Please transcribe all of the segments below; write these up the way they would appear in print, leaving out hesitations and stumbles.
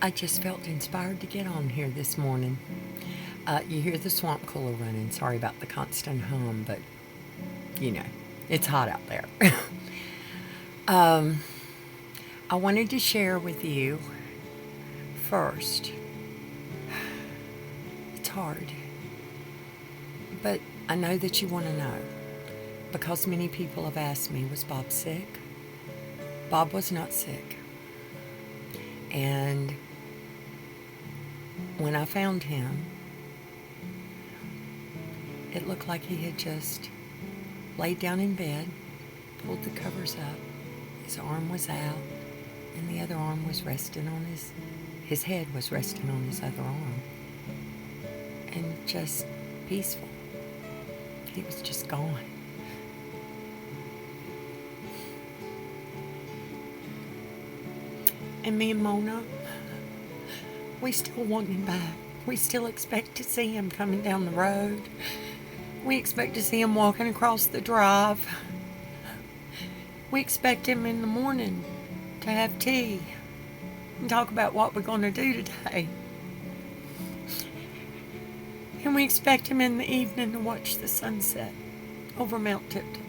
I just felt inspired to get on here this morning. You hear the swamp cooler running. Sorry about the constant hum, but you know, it's hot out there. I wanted to share with you first. It's hard, but I know that you want to know because many people have asked me, was Bob sick? Bob was not sick. And when I found him, it looked like he had just laid down in bed, pulled the covers up, his arm was out, and the other arm was resting on his head was resting on his other arm. And just peaceful. He was just gone. And me and Mona, we still want him back. We still expect to see him coming down the road. We expect to see him walking across the drive. We expect him in the morning to have tea and talk about what we're going to do today. And we expect him in the evening to watch the sunset over Mount Tipton.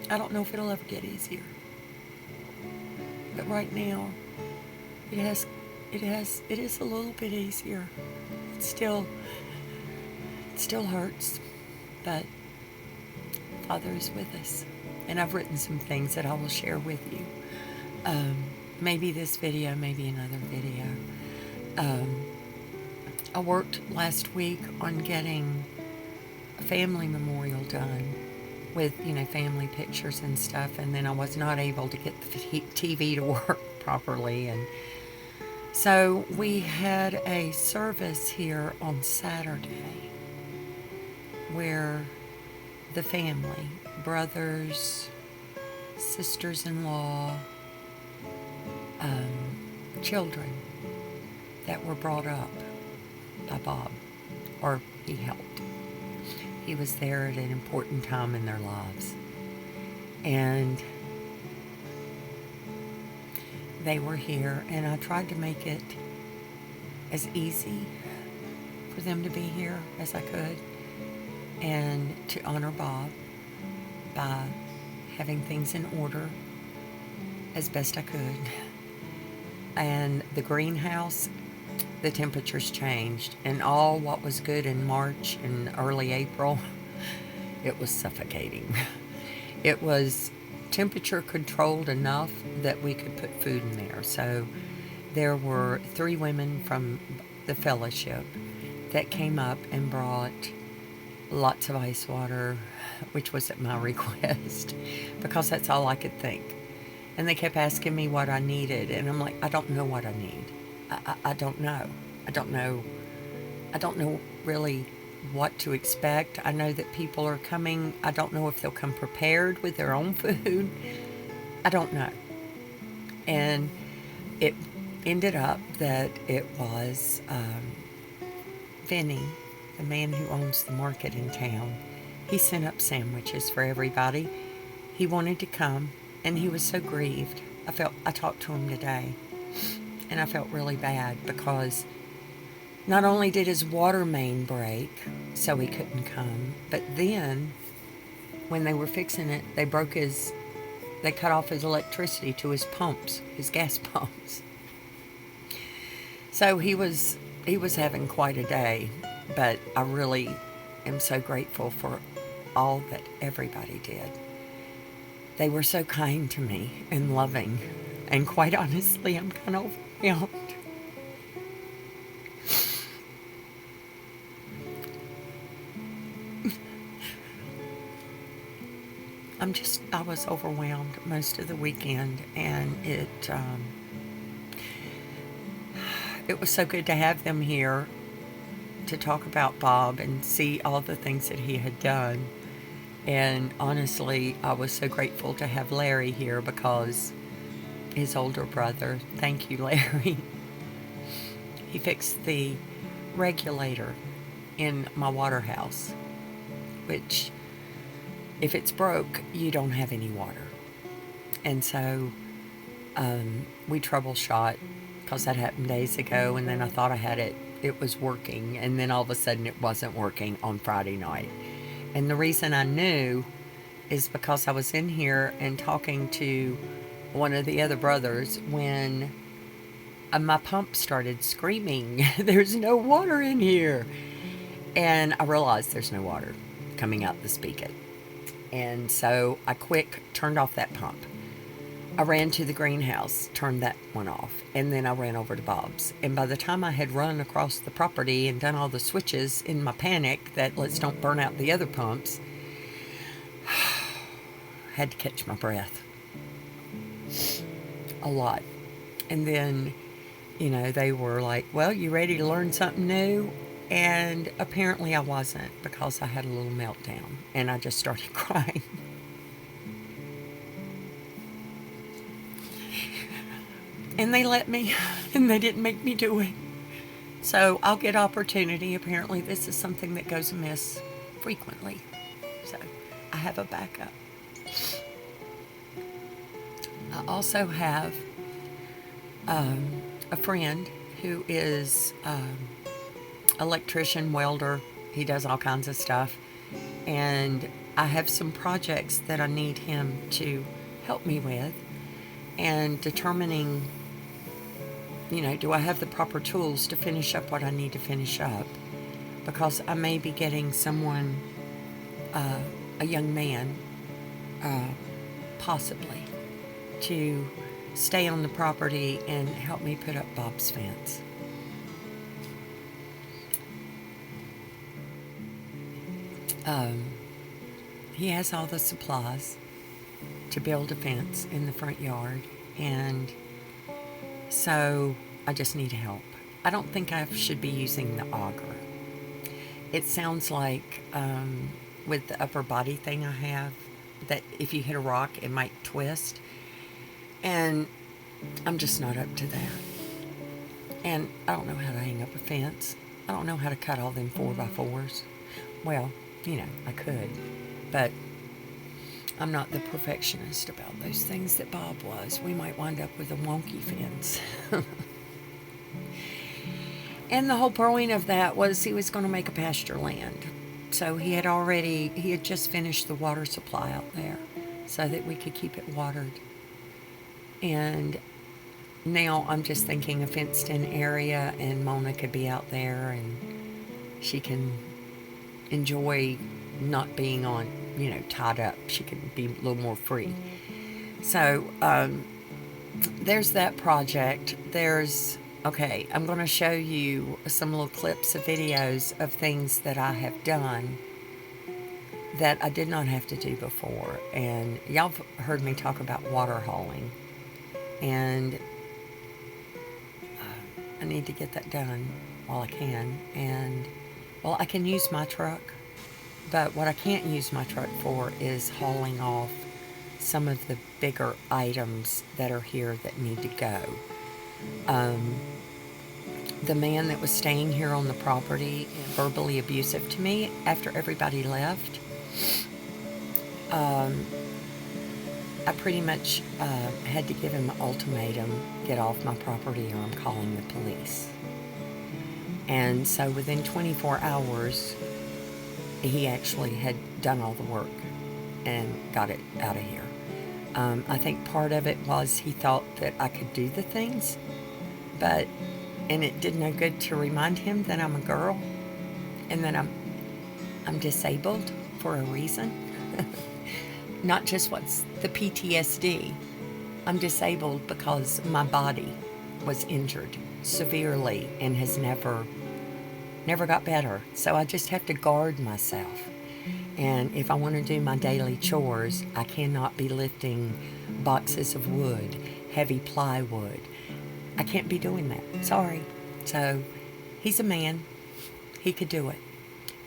I don't know if it'll ever get easier. But right now, it is a little bit easier. It still hurts, but Father is with us. And I've written some things that I will share with you. Maybe this video, maybe another video. I worked last week on getting a family memorial done with, family pictures and stuff, and then I was not able to get the TV to work properly, and so we had a service here on Saturday where the family, brothers, sisters-in-law, children that were brought up by Bob, or he helped. He was there at an important time in their lives. And they were here, and I tried to make it as easy for them to be here as I could, and to honor Bob by having things in order as best I could. And the greenhouse, the temperatures changed, and all what was good in March and early April, it was suffocating. It was temperature controlled enough that we could put food in there. So there were 3 women from the fellowship that came up and brought lots of ice water, which was at my request, because that's all I could think. And they kept asking me what I needed, and I'm like, I don't know what I need. I don't know. I don't know really what to expect. I know that people are coming. I don't know if they'll come prepared with their own food. I don't know. And it ended up that it was Vinny, the man who owns the market in town. He sent up sandwiches for everybody. He wanted to come, and he was so grieved. I talked to him today, and I felt really bad because not only did his water main break, so he couldn't come, but then when they were fixing it, they cut off his electricity to his pumps, his gas pumps. So he was having quite a day, but I really am so grateful for all that everybody did. They were so kind to me and loving, and quite honestly, I'm kind of overwhelmed. I was overwhelmed most of the weekend, and it was so good to have them here to talk about Bob and see all the things that he had done. And honestly, I was so grateful to have Larry here because his older brother, thank you, Larry, he fixed the regulator in my water house, which if it's broke, you don't have any water. And so we troubleshot, because that happened days ago, and then I thought I had it was working, and then all of a sudden it wasn't working on Friday night. And the reason I knew is because I was in here and talking to one of the other brothers when my pump started screaming, "There's no water in here!" And I realized there's no water coming out the spigot. And so I quick turned off that pump. I ran to the greenhouse, turned that one off, and then I ran over to Bob's. And by the time I had run across the property and done all the switches in my panic that let's don't burn out the other pumps, I had to catch my breath. A lot. And then, they were like, "Well, you ready to learn something new?" And apparently I wasn't, because I had a little meltdown and I just started crying. And they let me, and they didn't make me do it. So I'll get opportunity. Apparently this is something that goes amiss frequently. So I have a backup. I also have a friend who is electrician, welder. He does all kinds of stuff. And I have some projects that I need him to help me with. And determining, do I have the proper tools to finish up what I need to finish up? Because I may be getting someone, a young man, possibly, to stay on the property and help me put up Bob's fence. He has all the supplies to build a fence in the front yard, and so I just need help. I don't think I should be using the auger. It sounds like with the upper body thing I have, that if you hit a rock it might twist, and I'm just not up to that. And I don't know how to hang up a fence. I don't know how to cut all them 4x4s. Well, I could, but I'm not the perfectionist about those things that Bob was. We might wind up with a wonky fence. And the whole point of that was he was going to make a pasture land. So he had just finished the water supply out there so that we could keep it watered. And now I'm just thinking a fenced-in area, and Mona could be out there and she can enjoy not being on, tied up. She can be a little more free. So there's that project. Okay, I'm going to show you some little clips of videos of things that I have done that I did not have to do before. And y'all have heard me talk about water hauling. And I need to get that done while I can. And, well, I can use my truck. But what I can't use my truck for is hauling off some of the bigger items that are here that need to go. The man that was staying here on the property, verbally abusive to me after everybody left, I pretty much had to give him an ultimatum: get off my property or I'm calling the police. And so within 24 hours, he actually had done all the work and got it out of here. I think part of it was he thought that I could do the things, and it did no good to remind him that I'm a girl and that I'm disabled for a reason. Not just what's the PTSD. I'm disabled because my body was injured severely and has never got better. So I just have to guard myself. And if I want to do my daily chores, I cannot be lifting boxes of wood, heavy plywood. I can't be doing that. Sorry. So he's a man. He could do it.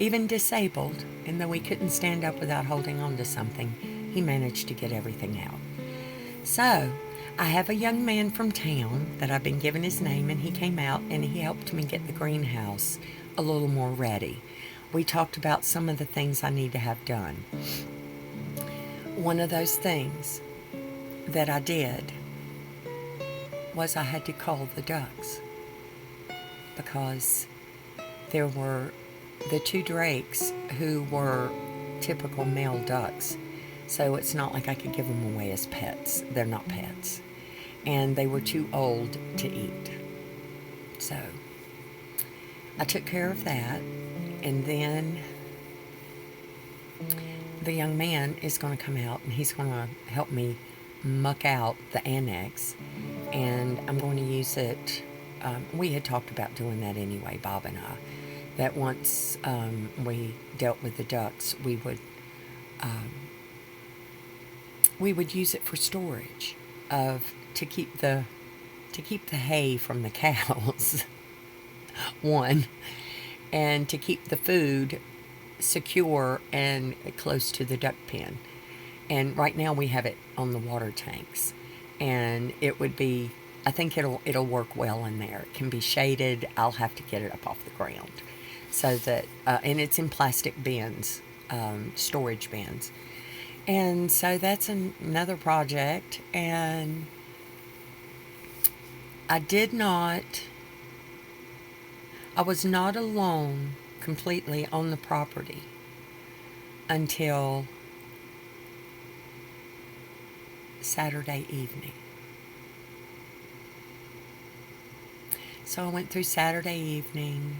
Even disabled, and though he couldn't stand up without holding on to something, he managed to get everything out. So I have a young man from town that I've been given his name, and he came out and he helped me get the greenhouse a little more ready. We talked about some of the things I need to have done. One of those things that I did was I had to call the ducks, because there were the two drakes who were typical male ducks. So it's not like I could give them away as pets. They're not pets. And they were too old to eat. So I took care of that. And then the young man is going to come out and he's going to help me muck out the annex. And I'm going to use it. We had talked about doing that anyway, Bob and I. That once we dealt with the ducks, we would use it for storage to keep the hay from the cows. One, and to keep the food secure and close to the duck pen. And right now we have it on the water tanks, and it would be, I think it'll work well in there. It can be shaded. I'll have to get it up off the ground, so that and it's in plastic bins, storage bins. And so that's another project. And I was not alone completely on the property until Saturday evening. So I went through Saturday evening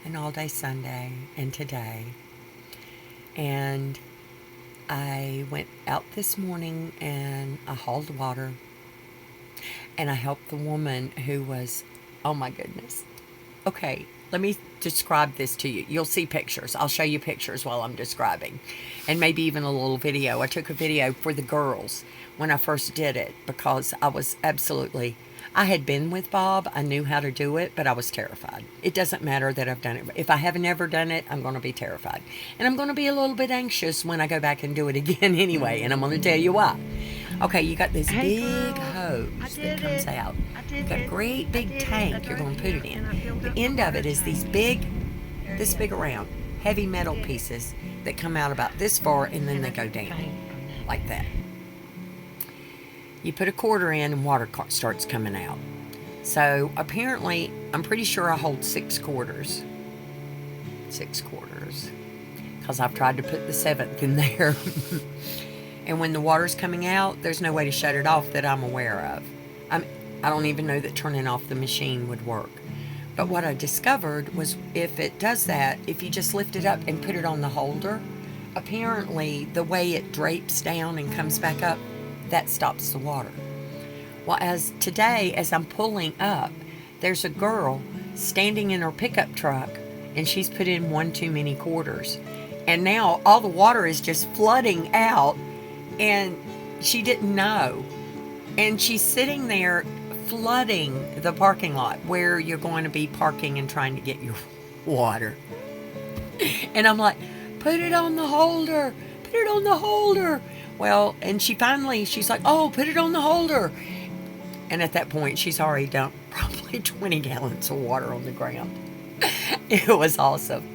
and all day Sunday and today. And I went out this morning and I hauled water, and I helped the woman who was, oh my goodness. Okay, let me describe this to you. You'll see pictures. I'll show you pictures while I'm describing, and maybe even a little video. I took a video for the girls when I first did it, because I had been with Bob. I knew how to do it, but I was terrified. It doesn't matter that I've done it. If I have never done it, I'm going to be terrified. And I'm going to be a little bit anxious when I go back and do it again anyway, and I'm going to tell you why. Okay, you got this big hose that comes out. You've got a great big tank you're going to put it in. The end of it is this big around, heavy metal pieces that come out about this far, and then they go down like that. You put a quarter in and water starts coming out. So apparently, I'm pretty sure I hold 6 quarters. 6 quarters. Because I've tried to put the 7th in there. And when the water's coming out, there's no way to shut it off that I'm aware of. I don't even know that turning off the machine would work. But what I discovered was, if it does that, if you just lift it up and put it on the holder, apparently the way it drapes down and comes back up, that stops the water. Well, as I'm pulling up, there's a girl standing in her pickup truck, and she's put in one too many quarters. And now all the water is just flooding out, and she didn't know. And she's sitting there flooding the parking lot where you're going to be parking and trying to get your water. And I'm like, put it on the holder, put it on the holder. Well, and she's like, oh, put it on the holder. And at that point, she's already dumped probably 20 gallons of water on the ground. It was awesome.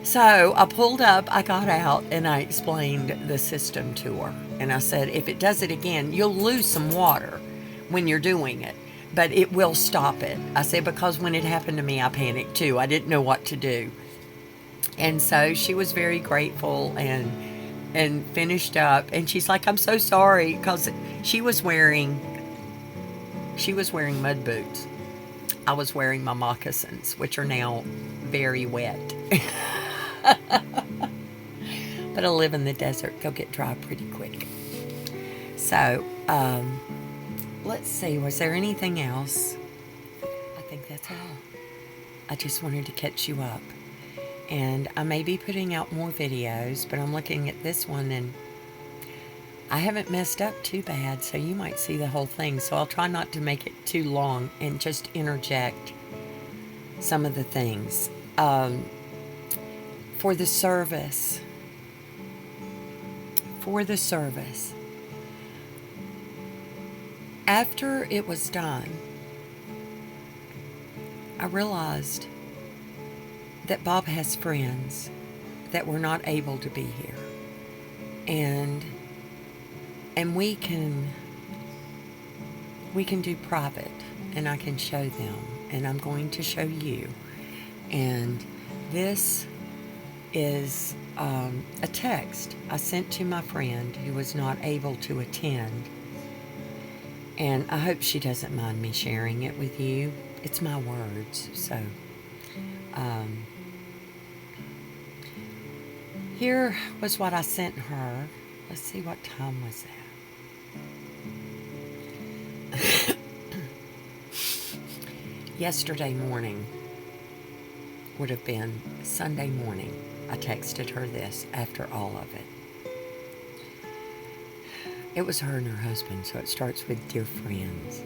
So I pulled up, I got out, and I explained the system to her. And I said, if it does it again, you'll lose some water when you're doing it, but it will stop it. I said, because when it happened to me, I panicked too. I didn't know what to do. And so she was very grateful and finished up. And she's like, I'm so sorry, because she was wearing mud boots. I was wearing my moccasins, which are now very wet. But I live in the desert. They'll get dry pretty quick. So, let's see. Was there anything else? I think that's all. I just wanted to catch you up. And I may be putting out more videos, but I'm looking at this one and I haven't messed up too bad, so you might see the whole thing. So I'll try not to make it too long and just interject some of the things. For the service, after it was done, I realized that Bob has friends that were not able to be here. And And we can do private, and I can show them, and I'm going to show you. And this is a text I sent to my friend who was not able to attend. And I hope she doesn't mind me sharing it with you. It's my words. So here was what I sent her. Let's see, what time was that? Yesterday morning would have been Sunday morning. I texted her this after all of it. It was her and her husband, so it starts with dear friends.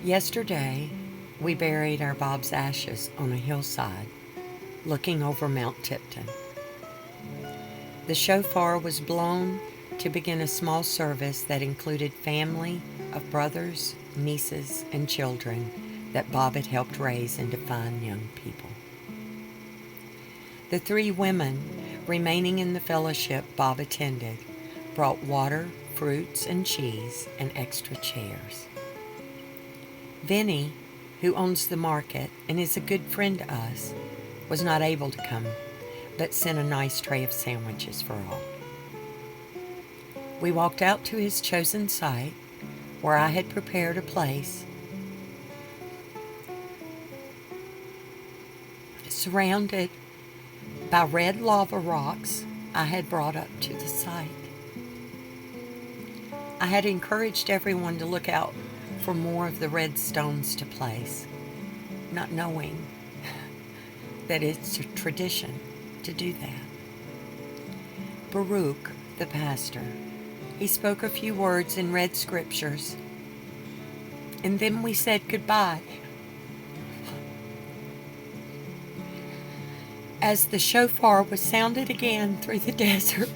Yesterday, we buried our Bob's ashes on a hillside, looking over Mount Tipton. The shofar was blown to begin a small service that included family of brothers, nieces, and children that Bob had helped raise into fine young people. The 3 women remaining in the fellowship Bob attended brought water, fruits, and cheese, and extra chairs. Vinny, who owns the market and is a good friend to us, was not able to come, but sent a nice tray of sandwiches for all. We walked out to his chosen site, where I had prepared a place surrounded by red lava rocks I had brought up to the site. I had encouraged everyone to look out for more of the red stones to place, not knowing that it's a tradition to do that. Baruch, the pastor, he spoke a few words and read scriptures, and then we said goodbye. As the shofar was sounded again through the desert,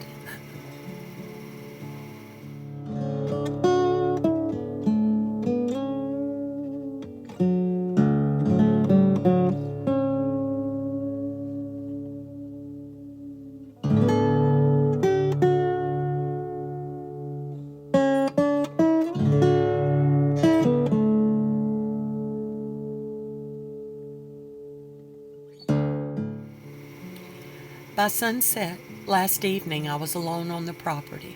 by sunset last evening, I was alone on the property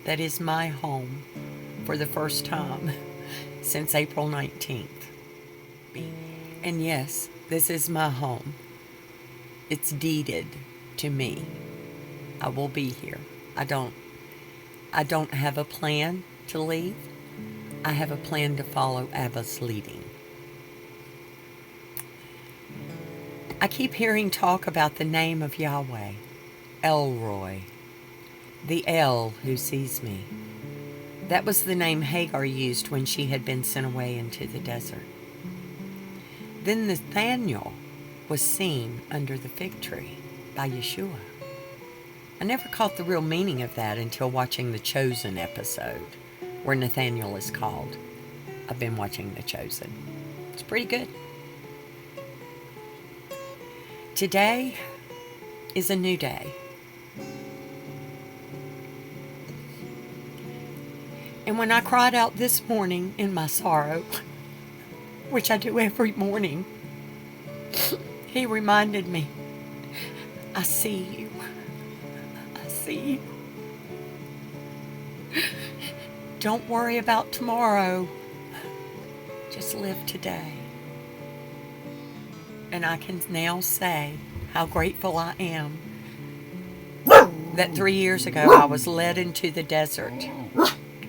that is my home for the first time since April 19th. And yes, this is my home. It's deeded to me. I will be here. I don't have a plan to leave. I have a plan to follow Abba's leading. I keep hearing talk about the name of Yahweh, Elroy, the El who sees me. That was the name Hagar used when she had been sent away into the desert. Then Nathaniel was seen under the fig tree by Yeshua. I never caught the real meaning of that until watching the Chosen episode, where Nathaniel is called. I've been watching the Chosen. It's pretty good. Today is a new day. And when I cried out this morning in my sorrow, which I do every morning, he reminded me, I see you. I see you. Don't worry about tomorrow. Just live today. And I can now say how grateful I am that 3 years ago I was led into the desert.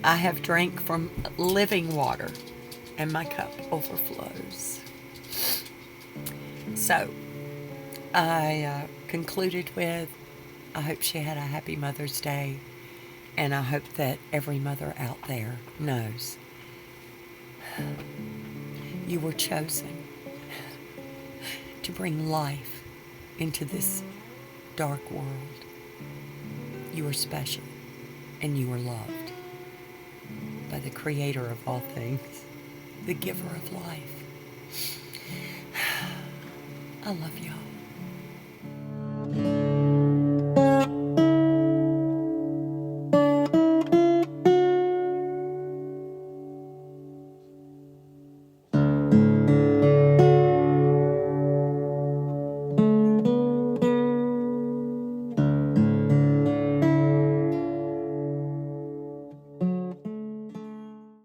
I have drank from living water, and my cup overflows. So, I concluded with, I hope she had a happy Mother's Day, and I hope that every mother out there knows you were chosen to bring life into this dark world. You are special, and you are loved by the Creator of all things, the giver of life. I love y'all.